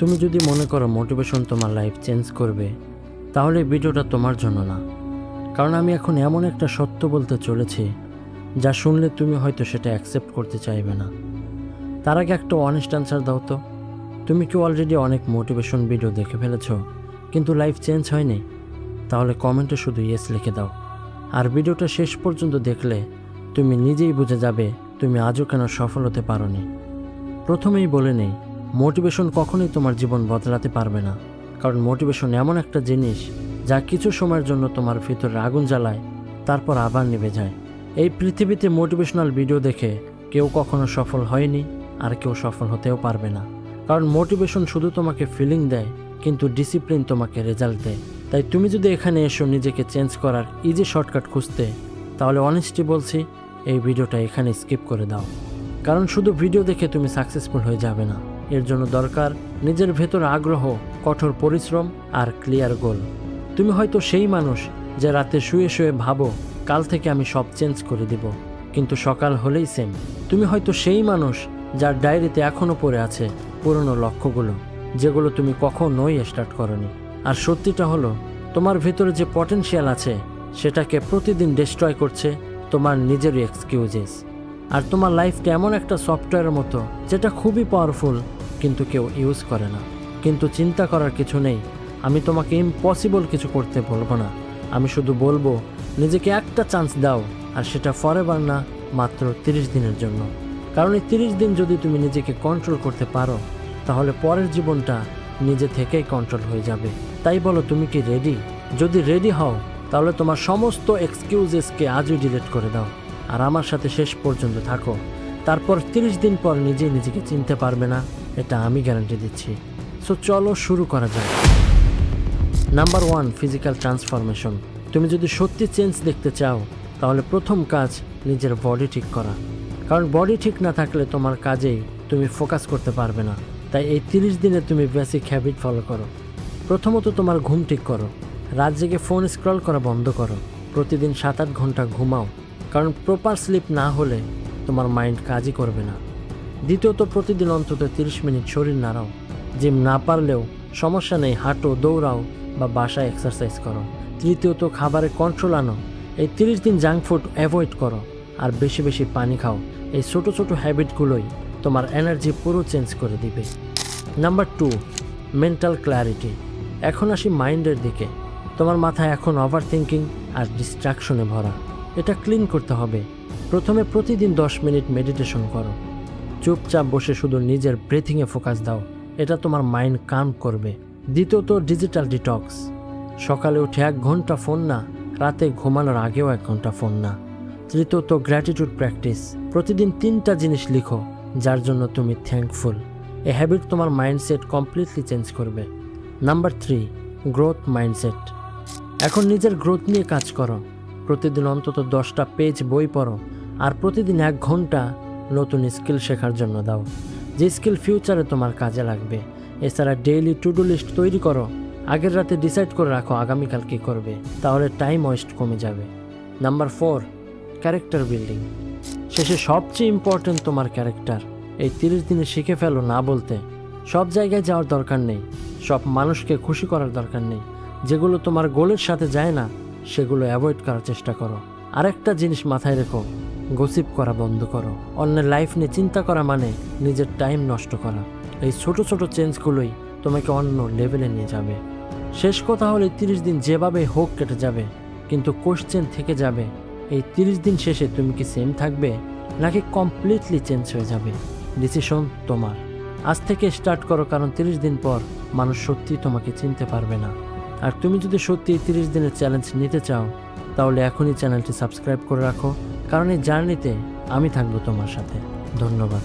তুমি যদি মনে করো মোটিভেশন তোমার লাইফ চেঞ্জ করবে, তাহলে ভিডিওটা তোমার জন্য না। কারণ আমি এখন এমন একটা সত্য বলতে চলেছি যা শুনলে তুমি হয়তো সেটা অ্যাকসেপ্ট করতে চাইবে না। তার আগে একটা অনেস্ট অ্যান্সার দাও তো, তুমি কি অলরেডি অনেক মোটিভেশন ভিডিও দেখে ফেলেছো কিন্তু লাইফ চেঞ্জ হয়নি? তাহলে কমেন্টে শুধু ইয়েস লিখে দাও। আর ভিডিওটা শেষ পর্যন্ত দেখলে তুমি নিজেই বুঝে যাবে তুমি আজও কেন সফল হতে পারোনি। প্রথমেই বলে নেই, মোটিভেশন কখনোই তোমার জীবন বদলাতে পারবে না। কারণ মোটিভেশন এমন একটা জিনিস যা কিছু সময়ের জন্য তোমার ভিতরে আগুন জ্বালায়, তারপর আবার নিভে যায়। এই পৃথিবীতে মোটিভেশনাল ভিডিও দেখে কেউ কখনো সফল হয়নি, আর কেউ সফল হতেও পারবে না। কারণ মোটিভেশন শুধু তোমাকে ফিলিং দেয়, কিন্তু ডিসিপ্লিন তোমাকে রেজাল্ট দেয়। তাই তুমি যদি এখানে এসো নিজেকে চেঞ্জ করার ইজি শর্টকাট খুঁজতে, তাহলে অনেস্টলি বলছি এই ভিডিওটা এখানে স্কিপ করে দাও। কারণ শুধু ভিডিও দেখে তুমি সাকসেসফুল হয়ে যাবে না। এর জন্য দরকার নিজের ভেতর আগ্রহ, কঠোর পরিশ্রম আর ক্লিয়ার গোল। তুমি হয়তো সেই মানুষ যে রাতে শুয়ে শুয়ে ভাবো কাল থেকে আমি সব চেঞ্জ করে দিব, কিন্তু সকাল হলেই সেম। তুমি হয়তো সেই মানুষ যার ডায়েরিতে এখনও পড়ে আছে পুরনো লক্ষ্যগুলো, যেগুলো তুমি কখনোই স্টার্ট করনি। আর সত্যিটা হলো, তোমার ভেতরে যে পটেনশিয়াল আছে সেটাকে প্রতিদিন ডিস্ট্রয় করছে তোমার নিজেরই এক্সকিউজেস। আর তোমার লাইফটা এমন একটা সফটওয়্যারের মতো যেটা খুবই পাওয়ারফুল, কিন্তু কেউ ইউজ করে না। কিন্তু চিন্তা করার কিছু নেই, আমি তোমাকে ইম্পসিবল কিছু করতে বলবো না। আমি শুধু বলবো নিজেকে একটা চান্স দাও, আর সেটা ফরএভার না, মাত্র 30 দিনের জন্য। কারণ এই 30 দিন যদি তুমি নিজেকে কন্ট্রোল করতে পারো, তাহলে পরের জীবনটা নিজে থেকেই কন্ট্রোল হয়ে যাবে। তাই বলো, তুমি কি রেডি? যদি রেডি হও, তাহলে তোমার সমস্ত এক্সকিউজেসকে আজই ডিলিট করে দাও, আর আমার সাথে শেষ পর্যন্ত থাকো। তারপর 30 দিন পর নিজেই নিজেকে চিনতে পারবে না, এটা আমি গ্যারান্টি দিচ্ছি। সো চলো শুরু করা যায়। Number 1, physical transformation. তুমি যদি সত্যি চেঞ্জ দেখতে চাও, তাহলে প্রথম কাজ নিজের বডি ঠিক করা। কারণ বডি ঠিক না থাকলে তোমার কাজেই তুমি ফোকাস করতে পারবে না। তাই এই 30 দিনে তুমি বেসিক হ্যাবিট ফলো করো। প্রথমত তোমার ঘুম ঠিক করো। রাত জেগে ফোন স্ক্রল করা বন্ধ করো। প্রতিদিন 7-8 ঘন্টা ঘুমাও, কারণ প্রপার স্লিপ না হলে তোমার মাইন্ড কাজই করবে না। দ্বিতীয়ত প্রতিদিন অন্তত 30 মিনিট শরীর নাড়াও। জিম না পারলেও সমস্যা নেই, হাঁটো, দৌড়াও বা বাসায় এক্সারসাইজ করো। তৃতীয়ত খাবারে কন্ট্রোল আনো। এই 30 দিন জাঙ্ক ফুড অ্যাভয়েড করো, আর বেশি বেশি পানি খাও। এই ছোটো ছোটো হ্যাবিটগুলোই তোমার এনার্জি পুরো চেঞ্জ করে দিবে। Number 2, mental clarity. এখন আসি মাইন্ডের দিকে। তোমার মাথায় এখন ওভার থিঙ্কিং আর ডিস্ট্রাকশনে ভরা। এটা ক্লিন করতে হবে। প্রথমে প্রতিদিন 10 মিনিট মেডিটেশন করো। চুপচাপ বসে শুধু নিজের ব্রিথিংয়ে ফোকাস দাও, এটা তোমার মাইন্ড কাম করবে। দ্বিতীয়ত ডিজিটাল ডিটক্স। সকালে উঠে 1 ঘন্টা ফোন না, রাতে ঘুমানোর আগেও 1 ঘন্টা ফোন না। তৃতীয়ত গ্র্যাটিটিউড প্র্যাকটিস। প্রতিদিন 3টা জিনিস লিখো যার জন্য তুমি থ্যাঙ্কফুল। এই হ্যাবিট তোমার মাইন্ডসেট কমপ্লিটলি চেঞ্জ করবে। Number 3, growth mindset. এখন নিজের গ্রোথ নিয়ে কাজ করো। প্রতিদিন অন্তত 10টা পেজ বই পড়ো, আর প্রতিদিন 1 ঘন্টা নতুন স্কিল শেখার জন্য দাও, যে স্কিল ফিউচারে তোমার কাজে লাগবে। এছাড়া ডেইলি টু ডু লিস্ট তৈরি করো। আগের রাতে ডিসাইড করে রাখো আগামীকাল কী করবে, তাহলে টাইম ওয়েস্ট কমে যাবে। Number 4, character building. শেষে সবচেয়ে ইম্পর্টেন্ট তোমার ক্যারেক্টার। এই 30 দিনে শিখে ফেলো না বলতে। সব জায়গায় যাওয়ার দরকার নেই, সব মানুষকে খুশি করার দরকার নেই। যেগুলো তোমার গোলের সাথে যায় না, সেগুলো অ্যাভয়েড করার চেষ্টা করো। আরেকটা জিনিস মাথায় রেখো, গসিপ করা বন্ধ করো। অন্যের লাইফ নিয়ে চিন্তা করা মানে নিজের টাইম নষ্ট করা। এই ছোট ছোট চেঞ্জগুলোই তোমাকে অন্য লেভেলে নিয়ে যাবে। শেষ কথা হলে 30 দিন যেভাবে হোক কেটে যাবে, কিন্তু কোশ্চেন থেকে যাবে, এই 30 দিন শেষে তুমি কি সেম থাকবে নাকি কমপ্লিটলি চেঞ্জ হয়ে যাবে? ডিসিশন তোমার। আজ থেকে স্টার্ট করো, কারণ 30 দিন পর মানুষ সত্যিই তোমাকে চিনতে পারবে না। আর তুমি যদি সত্যি 30 দিনের চ্যালেঞ্জ নিতে চাও, তাহলে এখনই চ্যানেলটি সাবস্ক্রাইব করে রাখো, কারণ এই জার্নিতে আমি থাকবো তোমার সাথে। ধন্যবাদ।